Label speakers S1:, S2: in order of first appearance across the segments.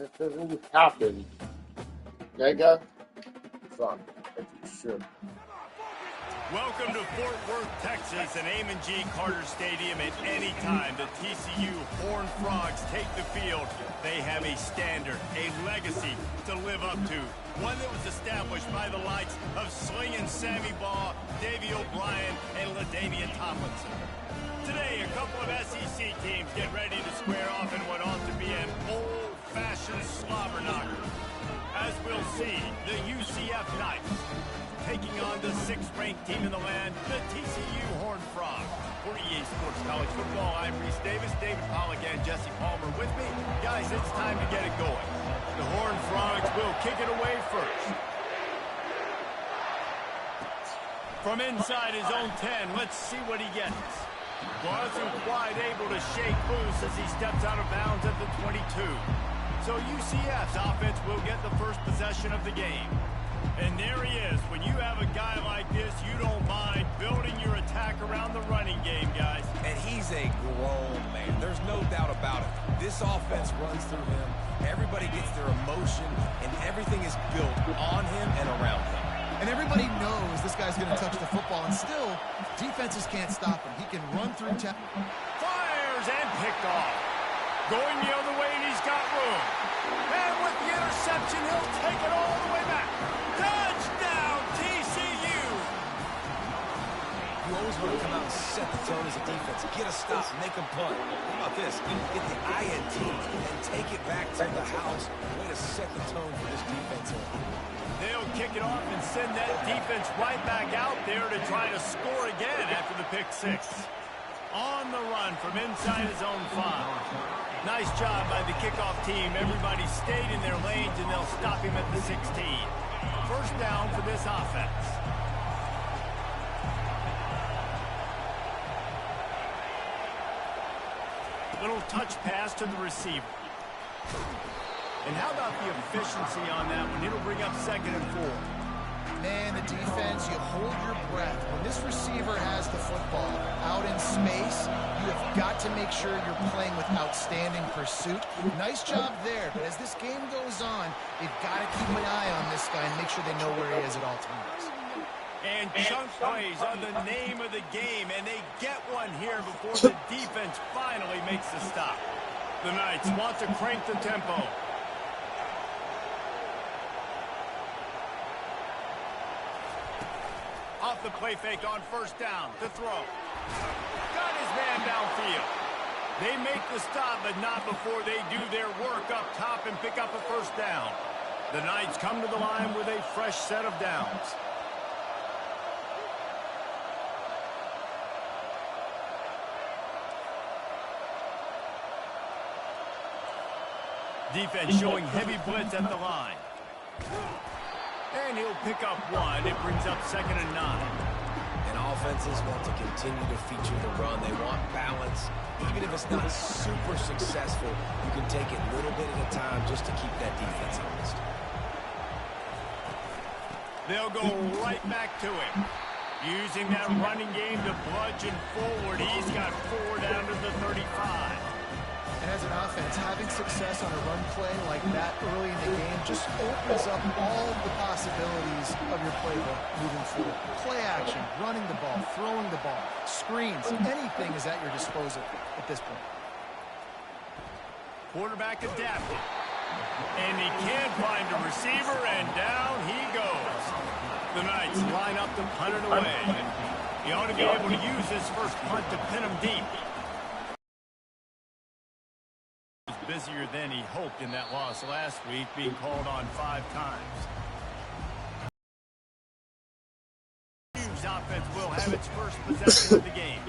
S1: It doesn't happen. Nigga? Fuck. Sure.
S2: Welcome to Fort Worth, Texas, and Amon G. Carter Stadium. At any time the TCU Horned Frogs take the field, they have a standard, a legacy to live up to. One that was established by the likes of Slingin' Sammy Baugh, Davey O'Brien, and LaDainian Tomlinson. Today, a couple of SEC teams get ready to square off in what ought to be an old-fashioned slobber knocker. As we'll see, the UCF Knights taking on the 6th-ranked team in the land, the TCU Horned Frogs. For EA Sports College Football, I'm Reese Davis, David Pollack, and Jesse Palmer with me. Guys, it's time to get it going. The Horned Frogs will kick it away first. From inside his own 10, let's see what he gets. Wasn't quite able to shake loose as he steps out of bounds at the 22. So UCF's offense will get the first possession of the game. And there he is. When you have a guy like this, you don't mind building your attack around the running game, guys.
S3: And he's a grown man. There's no doubt about it. This offense runs through him. Everybody gets their emotion, and everything is built on him and around him.
S4: And everybody knows this guy's going to touch the football, and still, defenses can't stop him. He can run through
S2: Fires and picked off. Going the other way, and he's got room. And with the interception, he'll take it all the way back. Touchdown, TCU!
S3: You always want to come out and set the tone as a defense. Get a stop, make a punt. How about this? Get the INT and take it back to the house. Way to set the tone for this defense.
S2: They'll kick it off and send that defense right back out there to try to score again after the pick six. On the run from inside his own 5. Nice job by the kickoff team. Everybody stayed in their lanes, and they'll stop him at the 16. First down for this offense. Little touch pass to the receiver. And how about the efficiency on that one? It'll bring up 2nd and 4.
S4: Man, the defense, you hold your breath. When this receiver has the football out in space, you have got to make sure you're playing with outstanding pursuit. Nice job there, but as this game goes on, they've got to keep an eye on this guy and make sure they know where he is at all times.
S2: And chunk plays are the name of the game, and they get one here before the defense finally makes the stop. The Knights want to crank the tempo. Off the play fake on first down to throw. Got his man downfield. They make the stop, but not before they do their work up top and pick up a first down. The Knights come to the line with a fresh set of downs. Defense showing heavy blitz at the line. And he'll pick up 1. It brings up 2nd and 9.
S3: And offenses want to continue to feature the run. They want balance. Even if it's not super successful, you can take it little bit at a time just to keep that defense honest.
S2: They'll go right back to him. Using that running game to bludgeon forward. He's got 4 down to the 35.
S4: And as an offense, having success on a run play like that early in the game just opens up all the possibilities of your playbook moving forward. Play action, running the ball, throwing the ball, screens, anything is at your disposal at this point.
S2: Quarterback adapted. And he can't find a receiver, and down he goes. The Knights line up to punt it away. He ought to be able to use his first punt to pin him deep. Busier than he hoped in that loss last week, being called on 5 times. Hughes' offense will have its first possession of the game.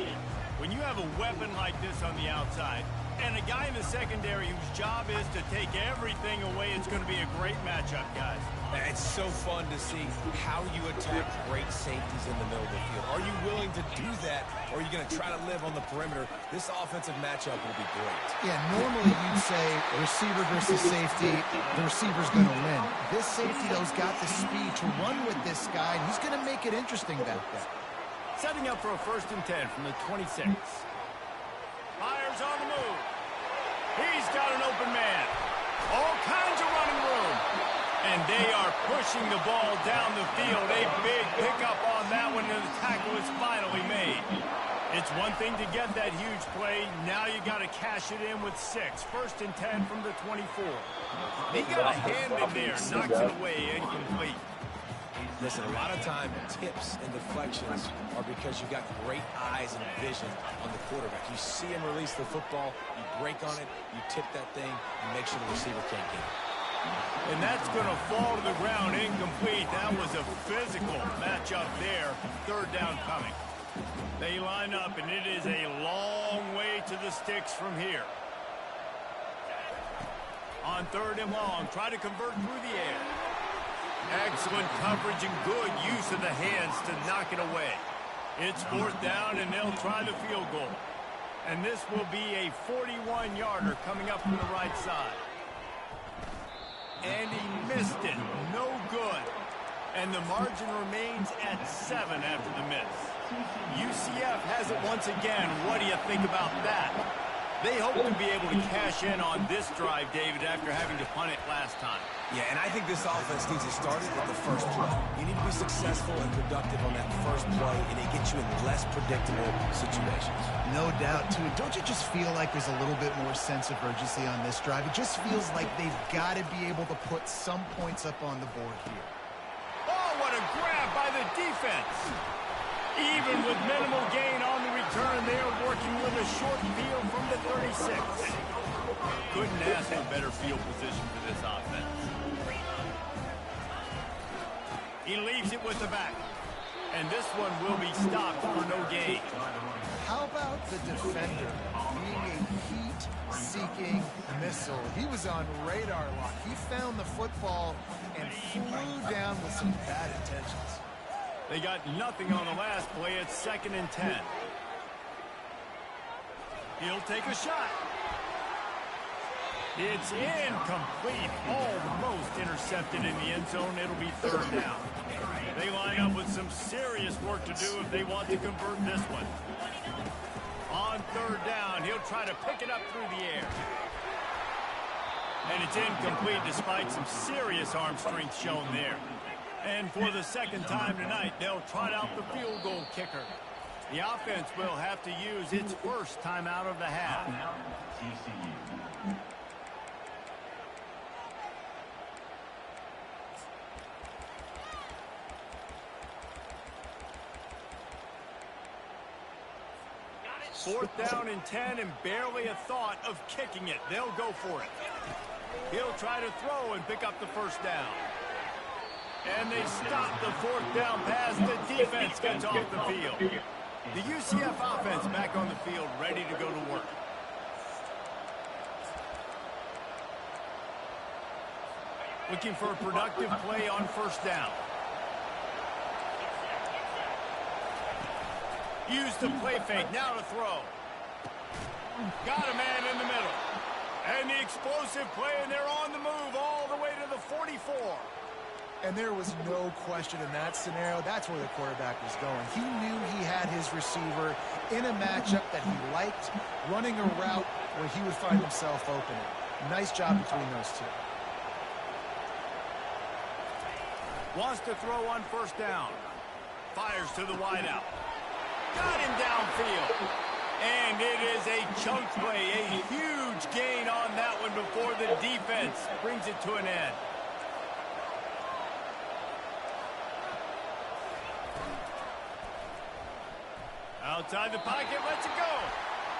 S2: When you have a weapon like this on the outside and a guy in the secondary whose job is to take everything away, it's going to be a great matchup, guys.
S3: It's so fun to see how you attack great safeties in the middle of the field. Are you willing to do that, or are you going to try to live on the perimeter? This offensive matchup will be great.
S4: Yeah, normally you'd say receiver versus safety, the receiver's going to win. This safety, though, has got the speed to run with this guy, and he's going to make it interesting back there.
S2: Setting up for a 1st and 10 from the 26. Fires on the move. He's got an open man. All kinds of running room. And they are pushing the ball down the field. A big pickup on that one, and the tackle is finally made. It's one thing to get that huge play. Now you got to cash it in with 6. 1st and 10 from the 24. They got a hand in there, knocks it away, incomplete.
S3: Listen, a lot of time, tips and deflections are because you've got great eyes and vision on the quarterback. You see him release the football, you break on it, you tip that thing, and make sure the receiver can't get it.
S2: And that's going to fall to the ground incomplete. That was a physical matchup there. 3rd down coming. They line up, and it is a long way to the sticks from here. On 3rd and long, try to convert through the air. Excellent coverage and good use of the hands to knock it away. It's 4th down, and they'll try the field goal. And this will be a 41-yarder coming up from the right side. And he missed it. No good. And the margin remains at 7 after the miss. UCF has it once again. What do you think about that? They hope to be able to cash in on this drive, David, after having to punt it last time.
S3: Yeah, and I think this offense needs to start at the first play. You need to be successful and productive on that first play, and it gets you in less predictable situations.
S4: No doubt, too. Don't you just feel like there's a little bit more sense of urgency on this drive? It just feels like they've got to be able to put some points up on the board here.
S2: Oh, what a grab by the defense. Even with minimal gain on the return, they are working with a short field from the 36. Couldn't ask for better field position for this offense. He leaves it with the back. And this one will be stopped for no gain.
S4: How about the defender being a heat-seeking missile? He was on radar lock. He found the football and flew down with some bad intentions.
S2: They got nothing on the last play. It's 2nd and 10. He'll take a shot. It's incomplete. Almost intercepted in the end zone. It'll be 3rd down. They line up with some serious work to do if they want to convert this one. On 3rd down, he'll try to pick it up through the air. And it's incomplete despite some serious arm strength shown there. And for the 2nd time tonight, they'll trot out the field goal kicker. The offense will have to use its first timeout of the half. Fourth down and 10, and barely a thought of kicking it. They'll go for it. He'll try to throw and pick up the 1st down. And they stop the 4th down pass. The defense gets off the field. The UCF offense back on the field, ready to go to work. Looking for a productive play on 1st down. Use the play fake, now to throw. Got a man in the middle. And the explosive play, and they're on the move all the way to the 44.
S4: And there was no question in that scenario. That's where the quarterback was going. He knew he had his receiver in a matchup that he liked, running a route where he would find himself opening. Nice job between those two.
S2: Wants to throw on 1st down. Fires to the wideout. Got him downfield. And it is a chunk play, a huge gain on that one before the defense brings it to an end. Outside the pocket, lets it go.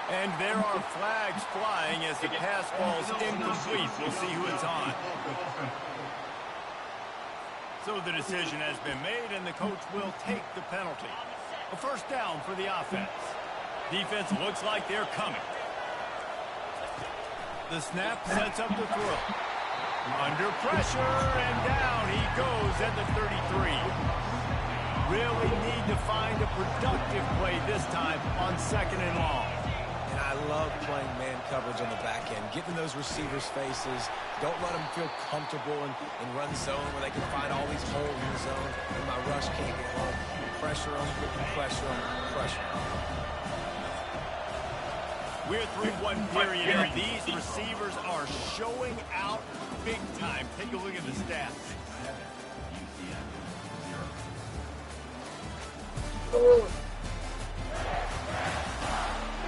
S2: And there are flags flying as the pass falls incomplete. We'll see who it's on. So the decision has been made, and the coach will take the penalty. A 1st down for the offense. Defense looks like they're coming. The snap sets up the throw. Under pressure, and down he goes at the 33. Really need to find a productive play this time on 2nd and long.
S3: And I love playing man coverage on the back end, getting those receivers' faces. Don't let them feel comfortable in run zone where they can find all these holes in the zone and my rush can't get home. Pressure them, pressure them, pressure them.
S2: We're through one period, and these receivers are showing out big time. Take a look at the stats.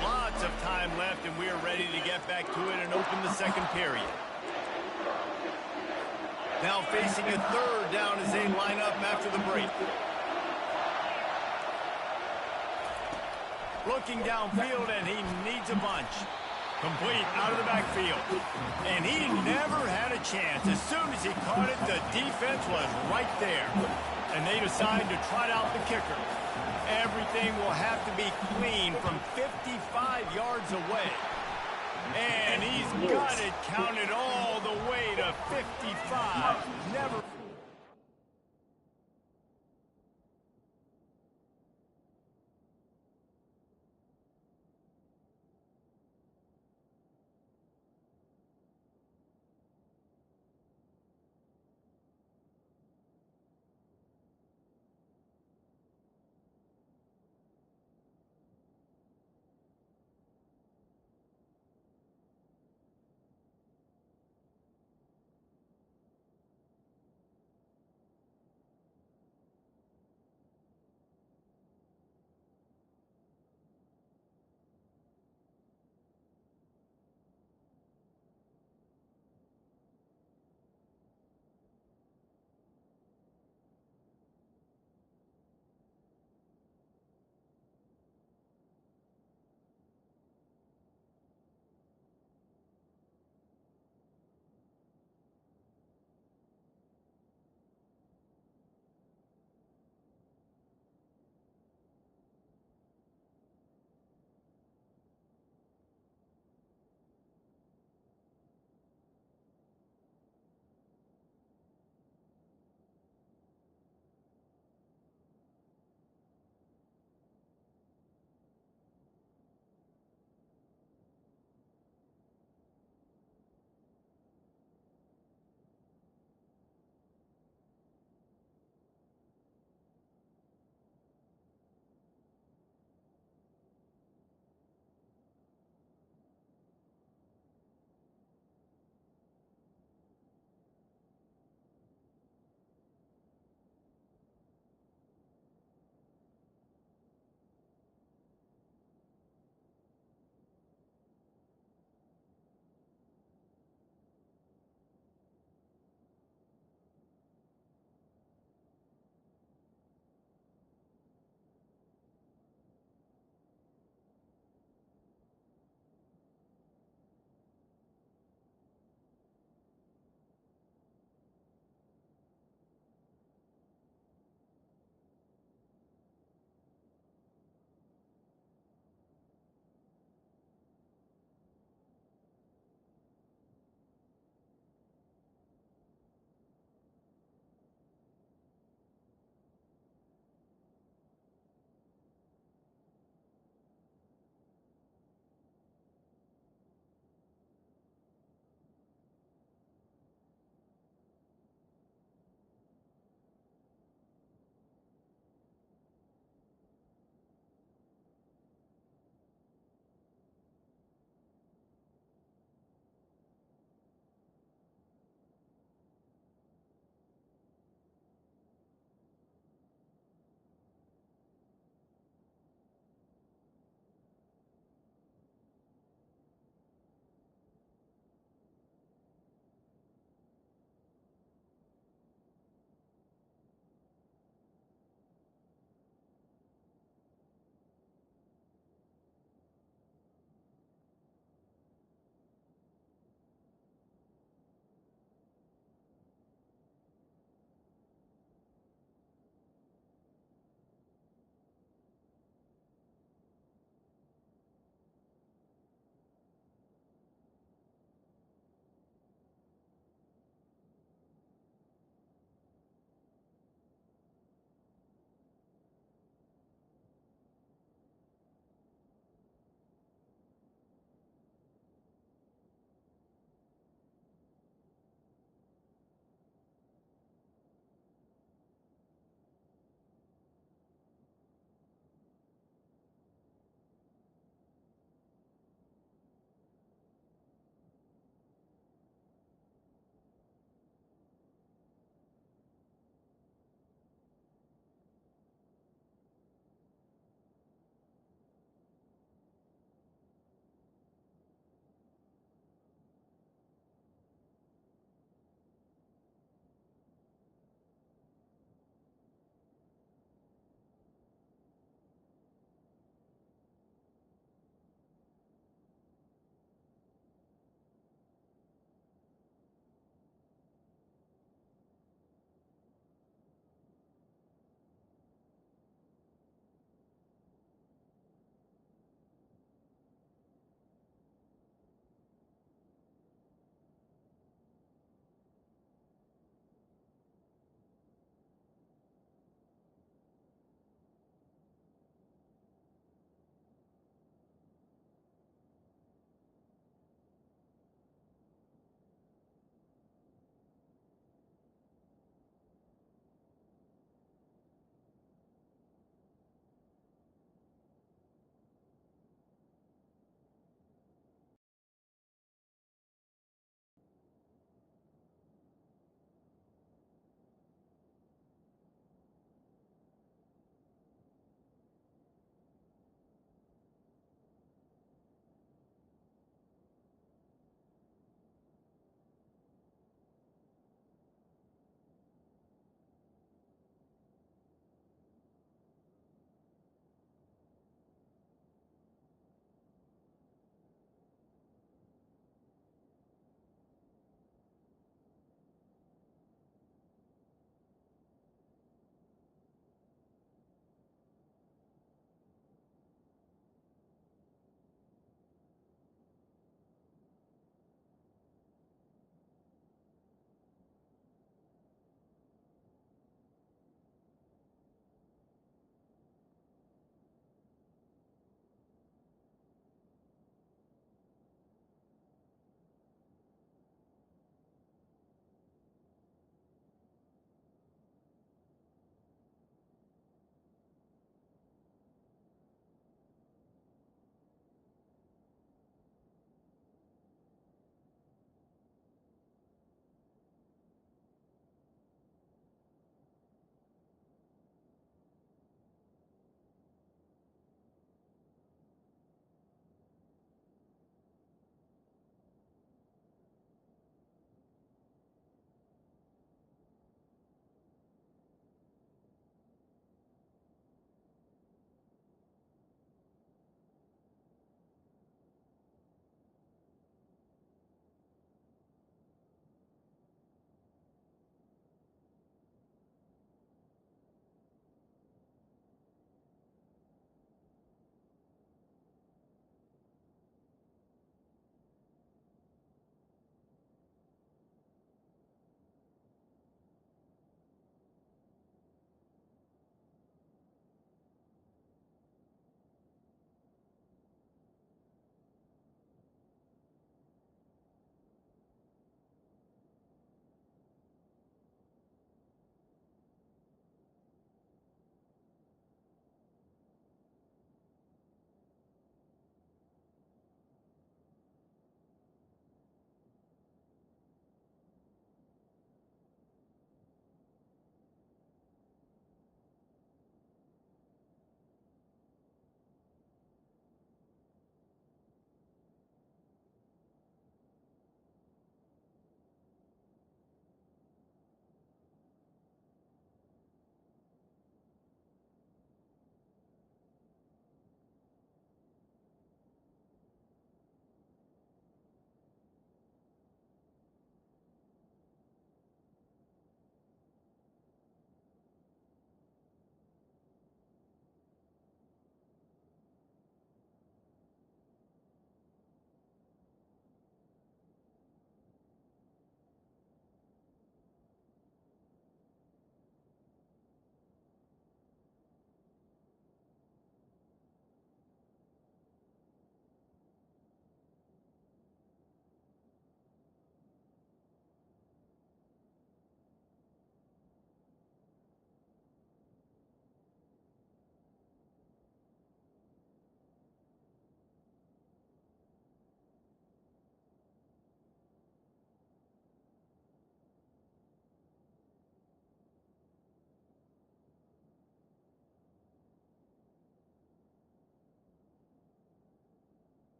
S2: Lots of time left, and we are ready to get back to it and open the second period. Now facing a third down as they line up after the break. Looking downfield, and he needs a bunch. Complete out of the backfield. And he never had a chance. As soon as he caught it, the defense was right there. And they decide to trot out the kicker. Everything will have to be clean from 55 yards away. And he's got it counted all the way to 55. Never...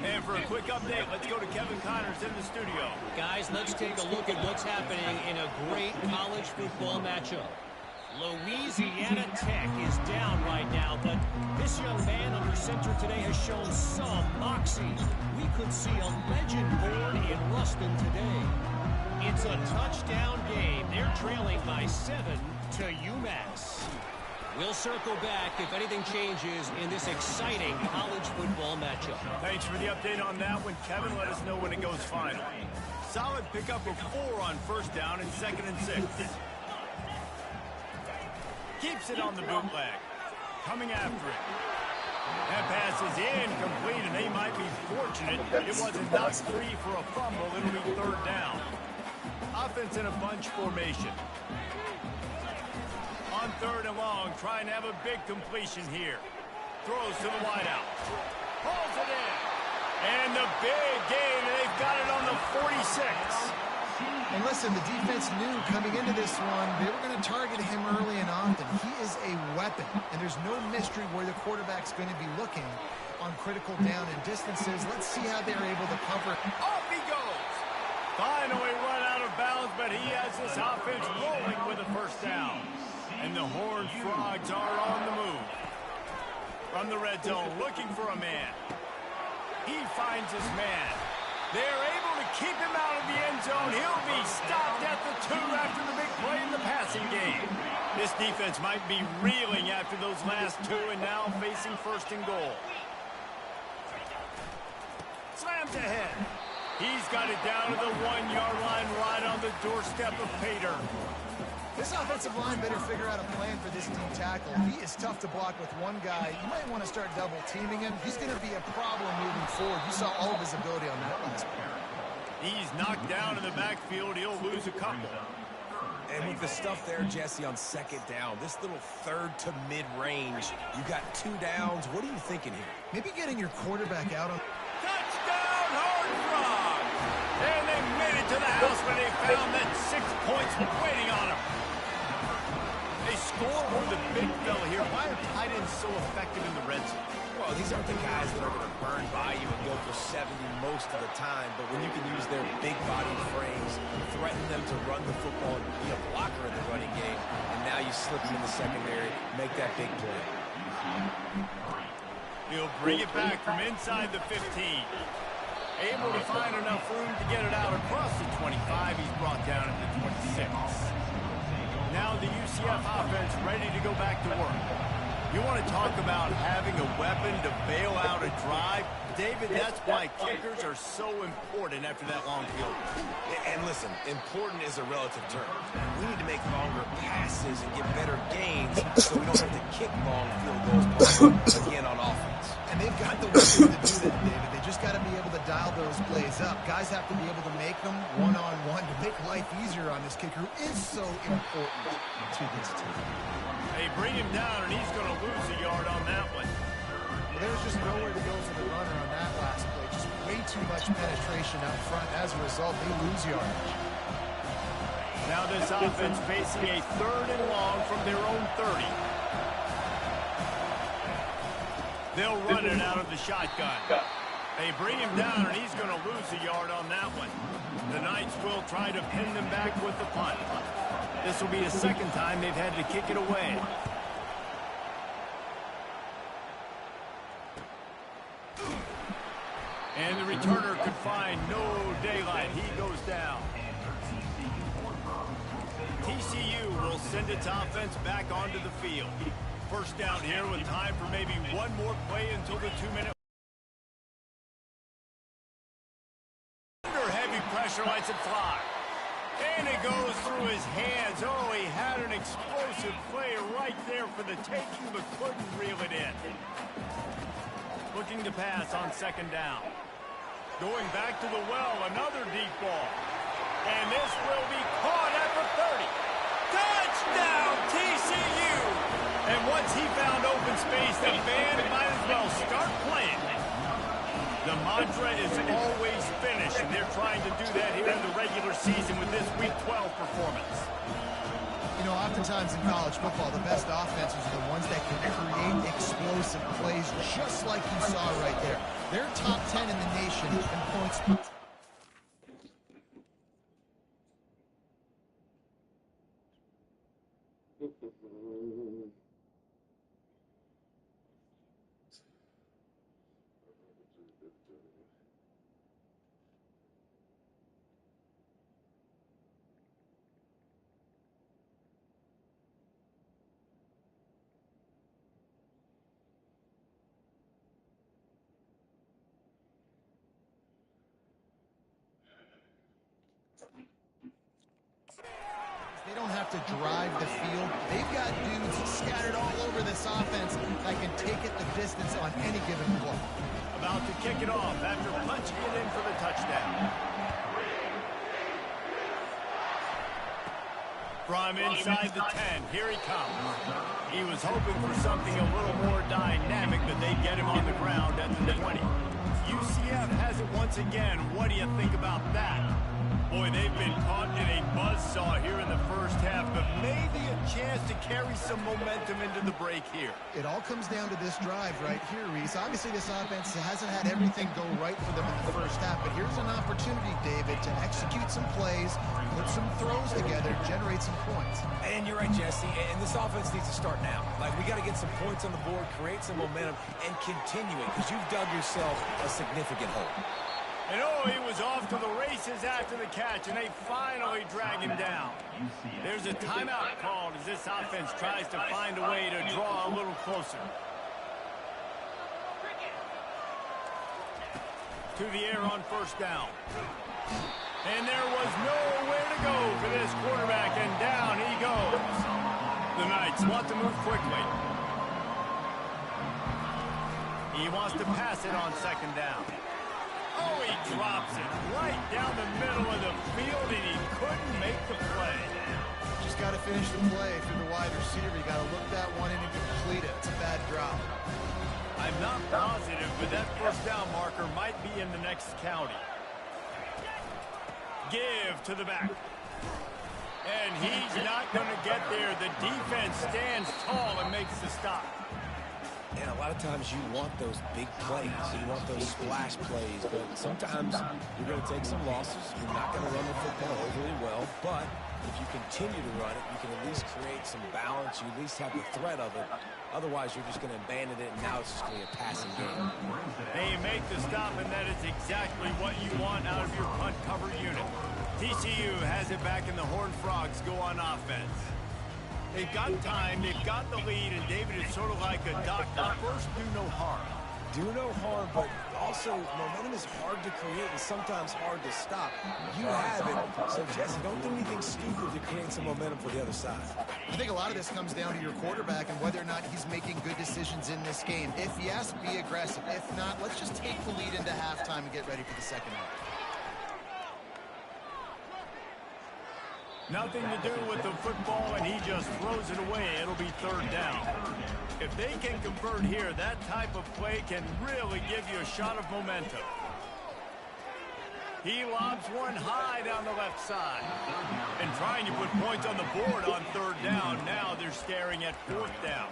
S2: And for a quick update, let's go to Kevin Connors in the studio.
S5: Guys, let's take a look at what's happening in a great college football matchup. Louisiana Tech is down right now, but this young man under center today has shown some moxie. We could see a legend born in Ruston today. It's a touchdown game. They're trailing by 7 to UMass. We'll circle back if anything changes in this exciting college football matchup.
S2: Thanks for the update on that one, Kevin. Let us know when it goes final. Solid pickup of 4 on first down and 2nd and 6. Keeps it on the bootleg. Coming after it. That pass is incomplete, and they might be fortunate it wasn't knocked free for a fumble. It'll be 3rd down. Offense in a bunch formation. On 3rd and long, trying to have a big completion here. Throws to the wideout. Pulls it in. And the big gain, and they've got it on the 46.
S4: And listen, the defense knew coming into this one, they were going to target him early and often. He is a weapon, and there's no mystery where the quarterback's going to be looking on critical down and distances. Let's see how they're able to cover.
S2: Off he goes. Finally run out of bounds, but he has this offense rolling with a 1st down. And the Horned Frogs are on the move. From the red zone, looking for a man. He finds his man. They're able to keep him out of the end zone. He'll be stopped at the 2 after the big play in the passing game. This defense might be reeling after those last 2 and now facing 1st and goal. Slams ahead. He's got it down to the 1-yard line right on the doorstep of Pater.
S4: This offensive line better figure out a plan for this deep tackle. He is tough to block with one guy. You might want to start double teaming him. He's going to be a problem moving forward. You saw all of his ability on that last play.
S2: He's knocked down in the backfield. He'll lose a couple.
S3: And with the stuff there, Jesse, on 2nd down, this little 3rd to mid-range, you got 2 downs. What are you thinking here?
S4: Maybe getting your quarterback out on...
S2: Touchdown, Horned Frogs! And they made it to the house when they found that 6 points waiting on them. They score with a big fella here. Why are tight ends so effective in the red zone?
S3: Well, these aren't the guys that are going to burn by you and go for 70 most of the time, but when you can use their big body frames, threaten them to run the football and be a blocker in the running game, and now you slip them in the secondary, make that big play.
S2: He'll bring it back from inside the 15. Able to find enough room to get it out across the 25. He's brought down at the 26. Now the UCF offense ready to go back to work. You want to talk about having a weapon to bail out a drive? David, that's why kickers are so important after that long field.
S3: And listen, important is a relative term. We need to make longer passes and get better gains so we don't have to kick long field goals again on offense. And they've got the weapons to do that, David. They just got to be able to dial those plays up. Guys have to be able to make them one-on-one to make life easier on this kicker, who is so important to this team.
S2: They bring him down, and he's going to lose a yard on that one.
S4: Well, there's just nowhere to go for the runner on that last play. Just way too much penetration out front. As a result, they lose yardage.
S2: Now this offense facing a 3rd and long from their own 30. They'll run it out of the shotgun. They bring him down, and he's going to lose a yard on that one. The Knights will try to pin them back with the punt. This will be the 2nd time they've had to kick it away. And the returner could find no daylight. He goes down. TCU will send its offense back onto the field. 1st down here with time for maybe one more play until the 2-minute. Under heavy pressure, lets it fly. And it goes through his hands. Oh, he had an explosive play right there for the taking, but couldn't reel it in. Looking to pass on 2nd down. Going back to the well, another deep ball. And this will be caught at the 30. Touchdown, TCU! And once he found open space, the band might as well start playing. The mantra is always finish, and they're trying to do that here in the regular season with this Week 12 performance.
S4: You know, oftentimes in college football, the best offenses are the ones that can create explosive plays, just like you saw right there. They're top 10 in the nation in points. They don't have to drive the field. They've got dudes scattered all over this offense that can take it the distance on any given play.
S2: About to kick it off after punching it in for the touchdown. From inside the 10, here he comes. He was hoping for something a little more dynamic, but they get him on the ground at the 20. UCF has it once again. What do you think about that? Boy, they've been caught in a buzzsaw here in the first half, but maybe a chance to carry some momentum into the break here.
S4: It all comes down to this drive right here, Reese. Obviously, this offense hasn't had everything go right for them in the first half, but here's an opportunity, David, to execute some plays, put some throws together, generate some points.
S3: And you're right, Jesse, and this offense needs to start now. Like, we got to get some points on the board, create some momentum, and continue it, because you've dug yourself a significant hole.
S2: And oh, he was off to the races after the catch, and they finally drag him down. There's a timeout called as this offense tries to find a way to draw a little closer. To the air on first down. And there was nowhere to go for this quarterback, and down he goes. The Knights want to move quickly. He wants to pass it on second down. Oh, he drops it right down the middle of the field, and he couldn't make the play.
S4: Just got to finish the play through the wide receiver. You got to look that one in and complete it. It's a bad drop.
S2: I'm not positive, but that first down marker might be in the next county. Give to the back. And he's not going to get there. The defense stands tall and makes the stop.
S3: And a lot of times you want those big plays. You want those splash plays. But sometimes you're going to take some losses. You're not going to run the football overly well. But if you continue to run it, you can at least create some balance. You at least have the threat of it. Otherwise, you're just going to abandon it, and now it's just going to be a passing game.
S2: They make the stop, and that is exactly what you want out of your punt cover unit. TCU has it back, and the Horned Frogs go on offense. They've got time, they've got the lead, and David is sort of like a doctor. First, do no harm.
S3: Do no harm, but also momentum is hard to create and sometimes hard to stop. You have it, so Jesse, don't do anything stupid to create some momentum for the other side.
S4: I think a lot of this comes down to your quarterback and whether or not he's making good decisions in this game. If yes, be aggressive. If not, let's just take the lead into halftime and get ready for the second half.
S2: Nothing to do with the football, and he just throws it away. It'll be third down. If they can convert here, that type of play can really give you a shot of momentum. He lobs one high down the left side. And trying to put points on the board on third down. Now they're staring at fourth down.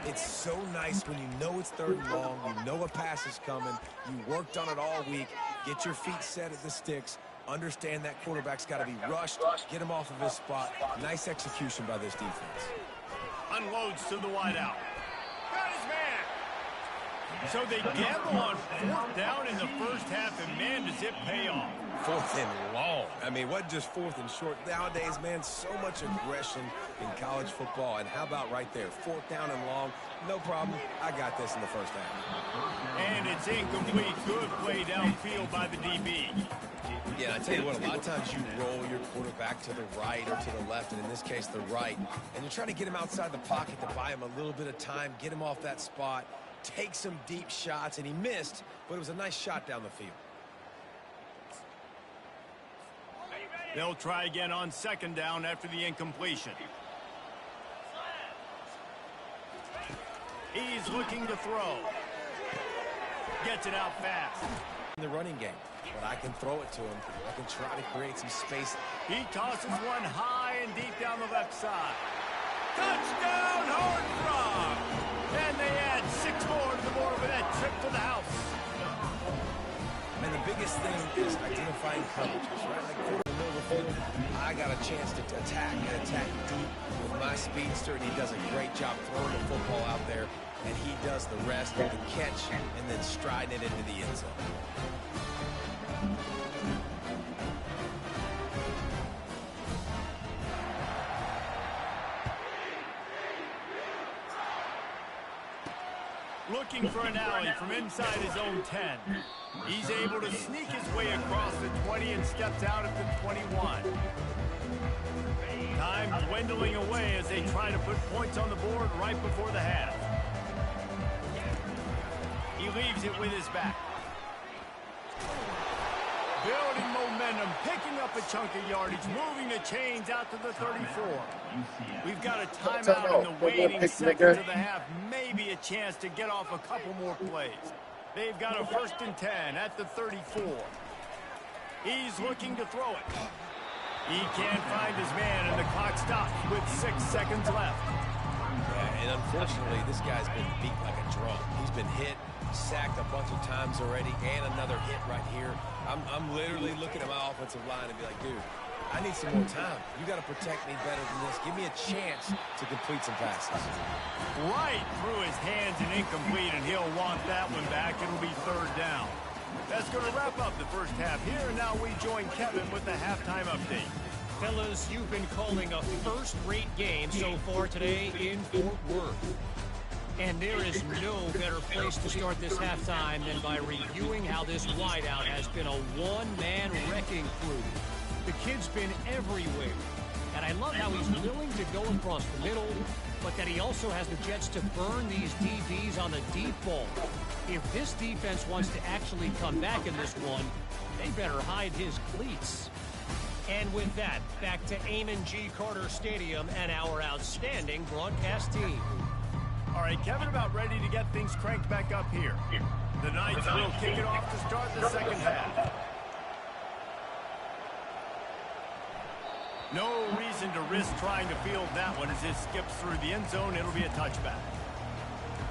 S3: It's so nice when you know it's third and long, you know a pass is coming, you worked on it all week, get your feet set at the sticks, understand that quarterback's got to be rushed, get him off of his spot. Nice execution by this defense.
S2: Unloads to the wideout. Got his man. So they gamble on fourth down in the first half, and man, does it pay off.
S3: Fourth and long. I mean, what just fourth and short? Nowadays, man, so much aggression in college football. And how about right there? Fourth down and long. No problem. I got this in the first half.
S2: And it's incomplete. Good play downfield by the DB.
S3: Yeah, and I tell you what, a lot of times you roll your quarterback to the right or to the left, and in this case, the right. And you're trying to get him outside the pocket to buy him a little bit of time, get him off that spot, take some deep shots, and he missed, but it was a nice shot down the field.
S2: They'll try again on second down after the incompletion. He's looking to throw. Gets it out fast.
S3: In the running game. but I can throw it to him. I can try to create some space.
S2: He tosses one high and deep down the left side. Touchdown, Horned Frog! And they add 6 more to the board with that trip to the house.
S3: And the biggest thing is identifying coverages, right? Like in the middle of the field, I got a chance to attack and attack deep with my speedster, and he does a great job throwing the football out there, and he does the rest of the catch and then striding it into the end zone.
S2: Looking for an alley from inside his own 10. He's able to sneak his way across the 20 and steps out at the 21. Time dwindling away as they try to put points on the board right before the half. He leaves it with his back. Building momentum, picking up a chunk of yardage, moving the chains out to the 34. We've got a timeout in the waning seconds of the half. Maybe a chance to get off a couple more plays. They've got a 1st and 10 at the 34. He's looking to throw it. He can't find his man, and the clock stops with 6 seconds left.
S3: Yeah, and unfortunately, this guy's been beat like a drum. He's been hit, sacked a bunch of times already, and another hit right here. I'm literally looking at my offensive line and be like, dude, I need some more time. You got to protect me better than this. Give me a chance to complete some passes.
S2: Right through his hands and incomplete, and he'll want that one back. It'll be 3rd down. That's going to wrap up the first half here, and now we join Kevin with the halftime update.
S5: Fellas, you've been calling a first-rate game so far today in Fort Worth. And there is no better place to start this halftime than by reviewing how this wideout has been a one-man wrecking crew. The kid's been everywhere. And I love how he's willing to go across the middle, but that he also has the jets to burn these DBs on the deep ball. If this defense wants to actually come back in this one, they better hide his cleats. And with that, back to Amon G. Carter Stadium and our outstanding broadcast team.
S2: All right, Kevin, about ready to get things cranked back up here. The Knights will kick it off to start the second half. No reason to risk trying to field that one as it skips through the end zone. It'll be a touchback.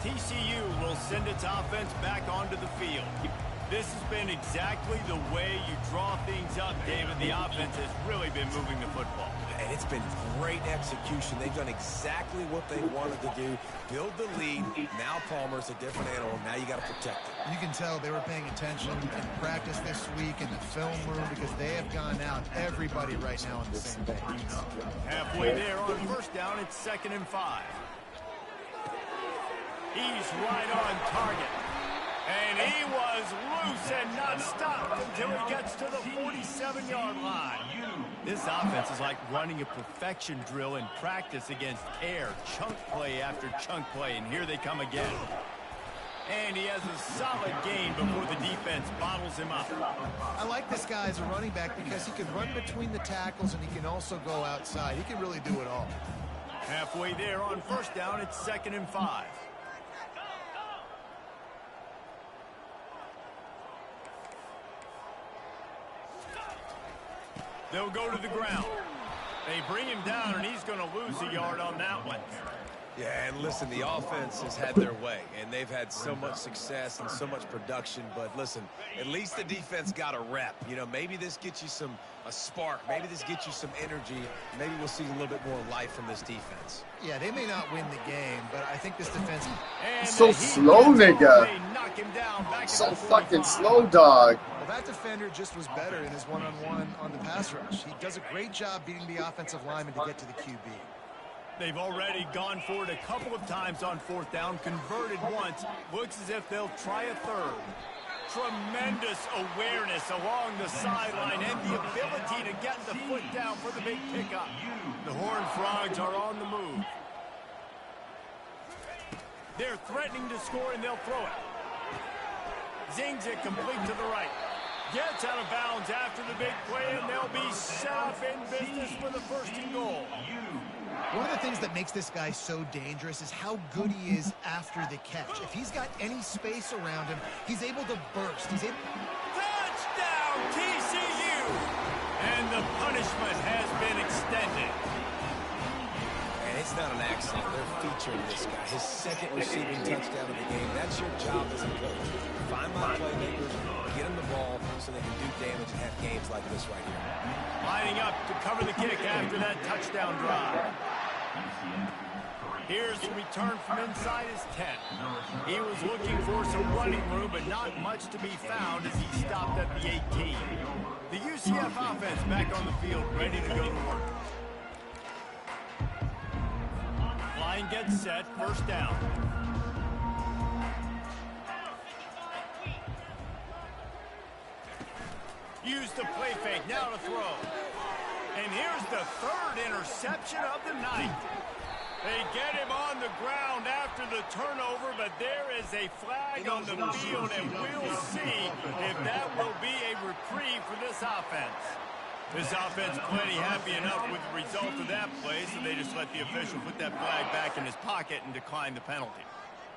S2: TCU will send its offense back onto the field. This has been exactly the way you draw things up, David. The offense has really been moving the football.
S3: And it's been great execution. They've done exactly what they wanted to do. Build the lead. Now Palmer's a different animal. Now you got to protect it.
S4: You can tell they were paying attention in practice this week in the film room because they have gone out, everybody right now on the same page.
S2: Halfway there on 1st down, it's 2nd and 5. He's right on target. And he was loose and not stopped until he gets to the 47-yard line. This offense is like running a perfection drill in practice against air. Chunk play after chunk play, and here they come again. And he has a solid gain before the defense bottles him up.
S4: I like this guy as a running back because he can run between the tackles and he can also go outside. He can really do it all.
S2: Halfway there on 1st down, it's 2nd and 5. They'll go to the ground. They bring him down, and he's going to lose a yard on that one.
S3: Yeah, and listen, the offense has had their way, and they've had so much success and so much production. But listen, at least the defense got a rep. You know, maybe this gets you a spark. Maybe this gets you some energy. Maybe we'll see a little bit more life from this defense.
S4: Yeah, they may not win the game, but I think this defense...
S1: So slow, nigga. So fucking slow, dog.
S4: Well, that defender just was better in his one-on-one on the pass rush. He does a great job beating the offensive lineman to get to the QB.
S2: They've already gone for it a couple of times on 4th down, converted once. Looks as if they'll try a 3rd. Tremendous awareness along the sideline and the ability to get the foot down for the big pickup. The Horned Frogs are on the move. They're threatening to score, and they'll throw it. Zings it complete to the right. Gets out of bounds after the big play, and they'll be set up in business for the 1st and goal.
S4: One of the things that makes this guy so dangerous is how good he is after the catch. If he's got any space around him, he's able to burst. He's able...
S2: Touchdown,
S3: It's not an accident. They're featuring this guy. His second receiving touchdown of the game. That's your job as a coach. Find my playmakers, get them the ball so they can do damage and have games like this right here.
S2: Lining up to cover the kick after that touchdown drive. Here's the return from inside his 10. He was looking for some running room, but not much to be found as he stopped at the 18. The UCF offense back on the field, ready to go to work. Line gets set, first down. Use the play fake, now to throw. And here's the third interception of the night. They get him on the ground after the turnover, but there is a flag on the field, and we'll see if that will be a reprieve for this offense. This offense plenty happy enough with the result of that play, so they just let the official put that flag back in his pocket and decline the penalty.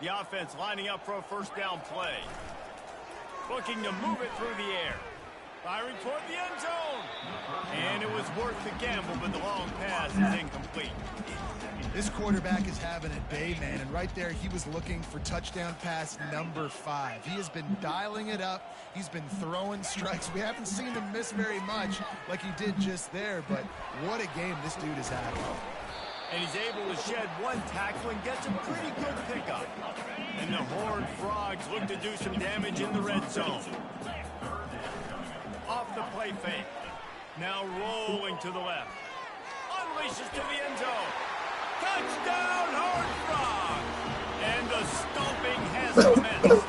S2: The offense lining up for a first down play. Looking to move it through the air. Firing toward the end zone. And it was worth the gamble, but the long pass is incomplete.
S4: This quarterback is having a day, man, and right there he was looking for touchdown pass number 5. He has been dialing it up. He's been throwing strikes. We haven't seen him miss very much like he did just there, but what a game this dude is having.
S2: And he's able to shed one tackle and gets a pretty good pickup. And the Horned Frogs look to do some damage in the red zone. Off the play fake. Now rolling to the left. Unleashes to the end zone. Touchdown, Horned Frog! And the stomping has commenced.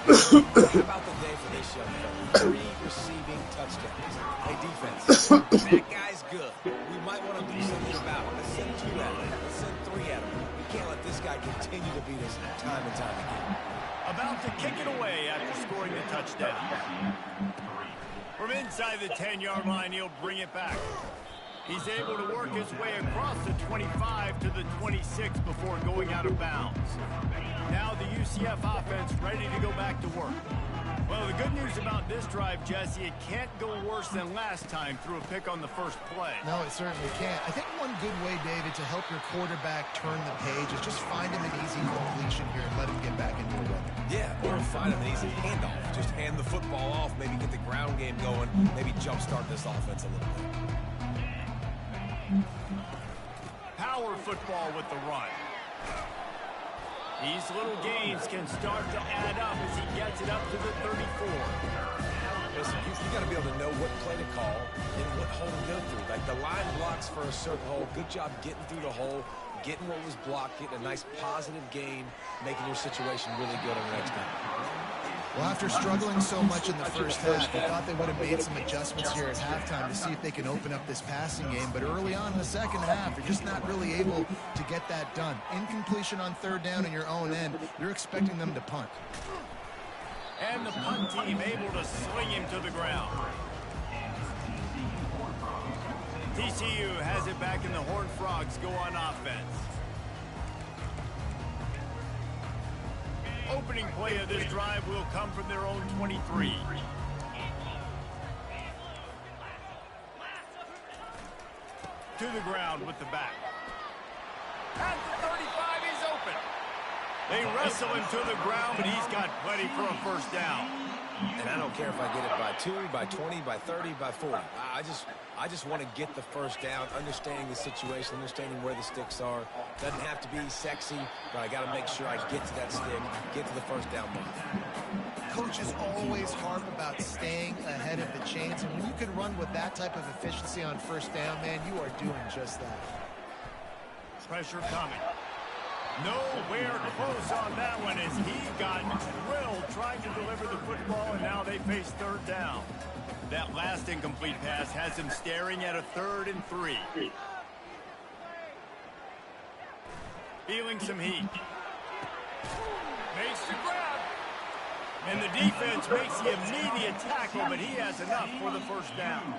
S3: How about the day for this young fella? 3 receiving touchdowns. Hey, defense, that guy's good. We might want to do something about it. Let's send 2 at him. Let's send 3 at him. We can't let this guy continue to beat us time and time again.
S2: About to kick it away after scoring the touchdown. From inside the 10-yard line, he'll bring it back. He's able to work his way across the 25 to the 26 before going out of bounds. Now the UCF offense ready to go back to work. Well, the good news about this drive, Jesse, it can't go worse than last time through a pick on the first play.
S4: No, it certainly can't. I think one good way, David, to help your quarterback turn the page is just find him an easy completion here and let him get back into a rhythm.
S3: Yeah, or find him an easy handoff. Just hand the football off, maybe get the ground game going, maybe jumpstart this offense a little bit.
S2: Power football with the run. These little gains can start to add up as he gets it up to the 34.
S3: Listen, you got to be able to know what play to call and what hole to go through. Like the line blocks for a certain hole. Good job getting through the hole, getting what was blocked, getting a nice positive gain, making your situation really good on the next time.
S4: Well, after struggling so much in the first half, I thought they would have made some adjustments here at halftime to see if they can open up this passing game. But early on in the second half, you're just not really able to get that done. Incompletion on third down in your own end, you're expecting them to punt.
S2: And the punt team able to sling him to the ground. TCU has it back and the Horned Frogs go on offense. Opening play of this drive will come from their own 23. To the ground with the back. At the 35, he's open. They wrestle him to the ground, but he's got plenty for a first down.
S3: And I don't care if I get it by 2, by 20, by 30, by 40. I just want to get the first down, understanding the situation, understanding where the sticks are. Doesn't have to be sexy, but I got to make sure I get to that stick, get to the first down mark.
S4: Coaches always harp about staying ahead of the chains, and when you can run with that type of efficiency on first down, man, you are doing just that.
S2: Pressure coming. Nowhere close on that one as he got drilled trying to deliver the football, and now they face third down. That last incomplete pass has him staring at a 3rd and 3. Feeling some heat. Makes the grab. And the defense makes the immediate tackle, but he has enough for the first down.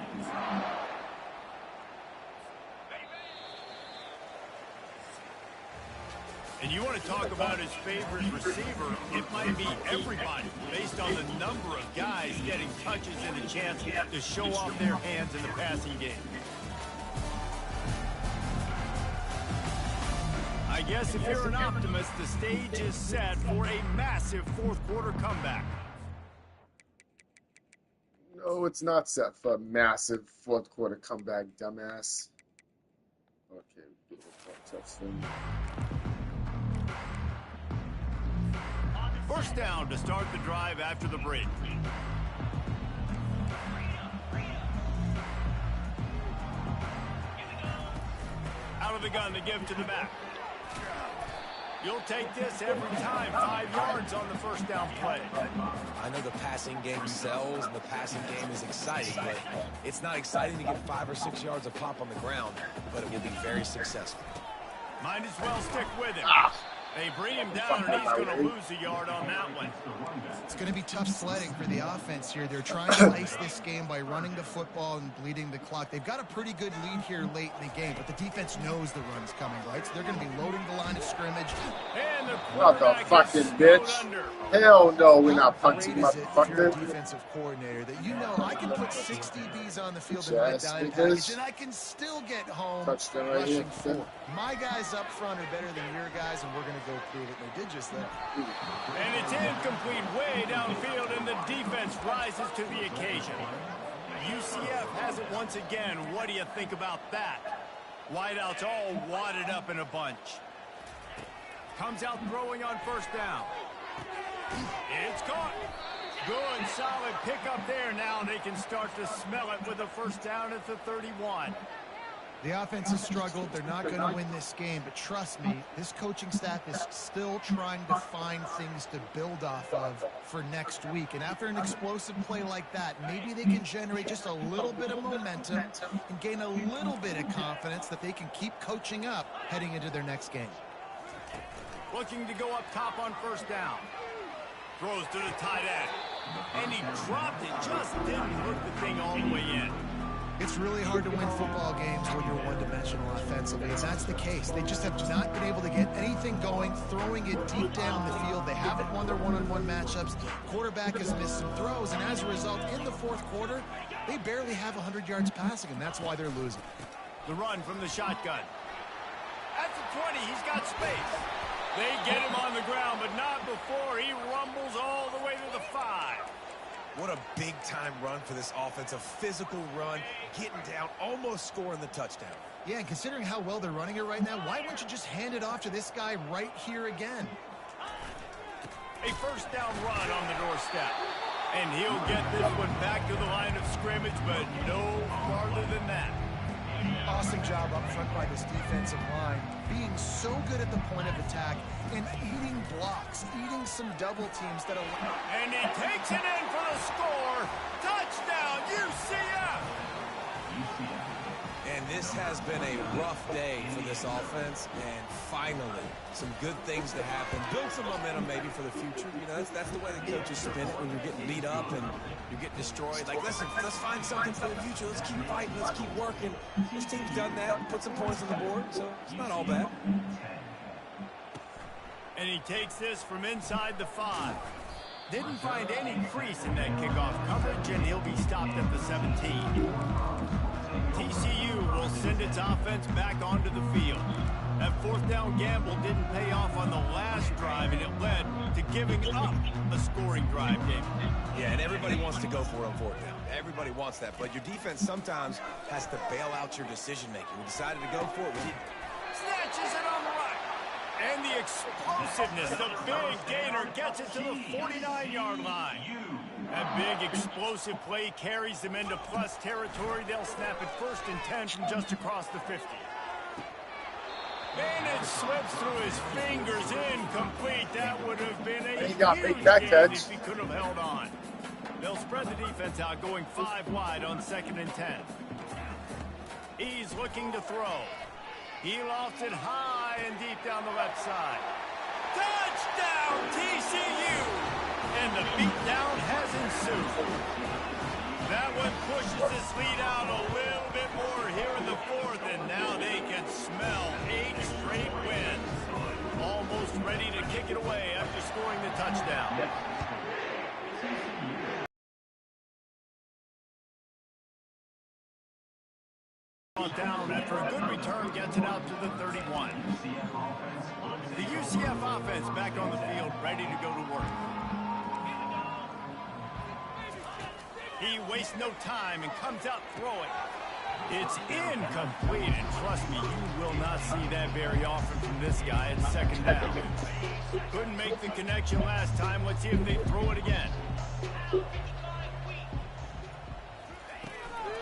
S2: And you want to talk about his favorite receiver, it might be everybody, based on the number of guys getting touches and a chance to show off their hands in the passing game. I guess if you're an optimist, the stage is set for a massive fourth quarter comeback.
S1: No, it's not set for a massive fourth quarter comeback, dumbass. Okay, tough thing.
S2: First down to start the drive after the break. Out of the gun to give to the back. You'll take this every time. 5 yards on the first down play.
S3: I know the passing game sells and the passing game is exciting, but it's not exciting to get 5 or 6 yards of pop on the ground, but it will be very successful.
S2: Might as well stick with him. They bring him down, and he's going to lose a yard on that one.
S4: It's going to be tough sledding for the offense here. They're trying to ice this game by running the football and bleeding the clock. They've got a pretty good lead here late in the game, but the defense knows the run's coming, right? So they're going to be loading the line of scrimmage.
S2: And the
S1: Not the
S2: quarterback
S1: fucking
S2: is
S1: bitch.
S2: snowed under.
S1: Hell no, we're
S4: How
S1: not punching
S4: great is it if you're a
S1: motherfucker.
S4: defensive coordinator that you know I can put 6 DBs on the field in my
S1: Just
S4: dime
S1: because.
S4: package and I can still get home
S1: Touchdown right here.
S4: rushing 4. My guys up front are better than your guys, and we're going to go prove it. They did just that.
S2: And it's incomplete way downfield, and the defense rises to the occasion. UCF has it once again. What do you think about that? Wideouts all wadded up in a bunch. Comes out throwing on first down. It's caught. Good, solid pickup there. Now they can start to smell it with a first down at the 31.
S4: The offense has struggled. They're not going to win this game, but trust me, this coaching staff is still trying to find things to build off of for next week. And after an explosive play like that, maybe they can generate just a little bit of momentum and gain a little bit of confidence that they can keep coaching up heading into their next game.
S2: Looking to go up top on first down. Throws to the tight end. And he dropped it. Just didn't hook the thing all the way in.
S4: It's really hard to win football games when you're one-dimensional offensively, and that's the case. They just have not been able to get anything going, throwing it deep down the field. They haven't won their one-on-one matchups. Quarterback has missed some throws, and as a result, in the fourth quarter, they barely have 100 yards passing, and that's why they're losing.
S2: The run from the shotgun. At the 20, he's got space. They get him on the ground, but not before he rumbles all the way to the 5.
S3: What a big-time run for this offense. A physical run, getting down, almost scoring the touchdown.
S4: Yeah, and considering how well they're running it right now, why wouldn't you just hand it off to this guy right here again?
S2: A first down run on the doorstep. And he'll get this one back to the line of scrimmage, but no farther than that.
S4: Awesome job up front by this defensive line, being so good at the point of attack and eating blocks, eating some double teams that allow.
S2: And he takes it in for the score. Touchdown, UCF!
S3: And this has been a rough day for this offense, and finally, some good things to happen. Build some momentum maybe for the future. You know, that's the way the coaches spin it when you're getting beat up and you're getting destroyed. Like, listen, let's find something for the future. Let's keep fighting. Let's keep working. This team's done that and put some points on the board, so it's not all bad.
S2: And he takes this from inside the 5. Didn't find any crease in that kickoff coverage, and he'll be stopped at the 17. TCU will send its offense back onto the field. That fourth down gamble didn't pay off on the last drive, and it led to giving up a scoring drive, David.
S3: Yeah, and everybody wants to go for it on fourth down. Everybody wants that, but your defense sometimes has to bail out your decision-making. We decided to go for it. We didn't.
S2: Snatches it on the right. And the explosiveness, the big gainer gets it to the 49-yard line. That big explosive play carries them into plus territory. They'll snap it 1st and 10 from just across the 50. And it slips through his fingers, incomplete. That would have been a huge gain if he could have held on. They'll spread the defense out, going 5 wide on 2nd and 10. He's looking to throw. He lofts it high and deep down the left side. Touchdown, TCU! And the beatdown has ensued. That one pushes this lead out a little bit more here in the 4th, and now they can smell 8 straight wins. Almost ready to kick it away after scoring the touchdown. Down after a good return gets it out to the 31. The UCF offense back on the field, ready to go to work. He wastes no time and comes out throwing. It's incomplete, and trust me, you will not see that very often from this guy at second down. Couldn't make the connection last time. Let's see if they throw it again.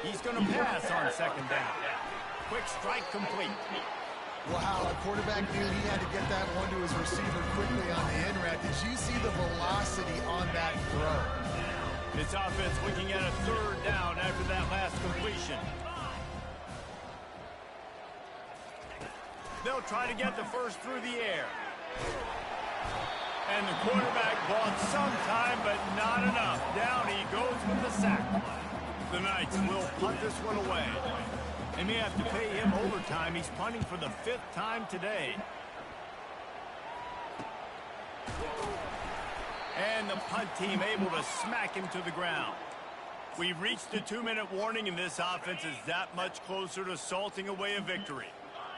S2: He's going to pass on second down. Quick strike complete.
S4: Wow, the quarterback knew he had to get that one to his receiver quickly on the in route. Did you see the velocity on that throw?
S2: This offense looking at a third down after that last completion. They'll try to get the first through the air. And the quarterback bought some time, but not enough. Down he goes with the sack. The Knights will punt this one away. They may have to pay him overtime. He's punting for the 5th time today. And the punt team able to smack him to the ground. We've reached the 2-minute warning, and this offense is that much closer to salting away a victory.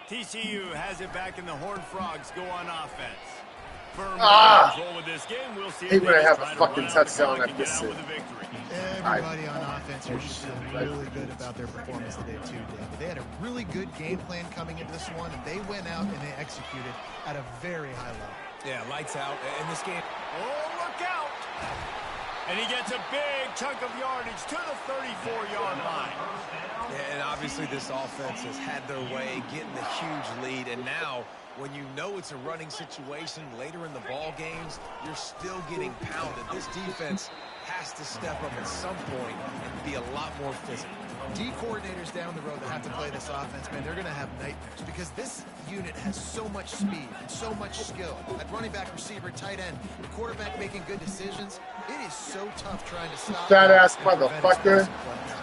S2: TCU has it back, and the Horned Frogs go on offense. Firm control with this game. We'll see if they
S1: have
S2: try
S1: a
S2: to
S1: fucking
S2: run out the
S1: touchdown
S2: clock
S1: at
S2: and
S1: this
S2: get out
S1: city.
S2: with a victory.
S4: Everybody on offense here just feel really good about their performance today, too, David. They had a really good game plan coming into this one, and they went out and they executed at a very high level.
S3: Yeah, lights out in this game.
S2: Oh, look out! And he gets a big chunk of yardage to the 34-yard line.
S3: Yeah, and obviously this offense has had their way, getting the huge lead, and now when you know it's a running situation later in the ball games, you're still getting pounded. This defense has to step up at some point and be a lot more physical.
S4: D coordinators down the road that have to play this offense, man, they're going to have nightmares because this unit has so much speed and so much skill. At running back, receiver, tight end, the quarterback making good decisions. It is so tough trying to stop
S1: Fat ass
S4: and prevent
S1: motherfucker.
S4: explosive plays.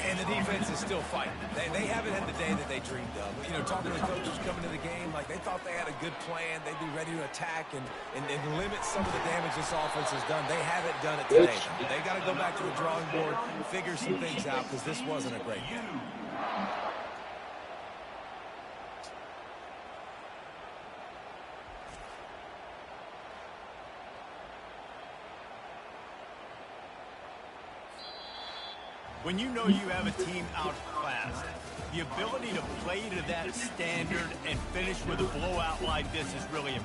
S3: And the defense is still fighting. They haven't had the day that they dreamed of. You know, talking to the coaches coming to the game, like they thought they had a good plan. They'd be ready to attack and limit some of the damage this offense has done. They haven't done it today. They got to go back to the drawing board, figure some things out because this wasn't a great game.
S2: When you know you have a team outclassed, the ability to play to that standard and finish with a blowout like this is really important.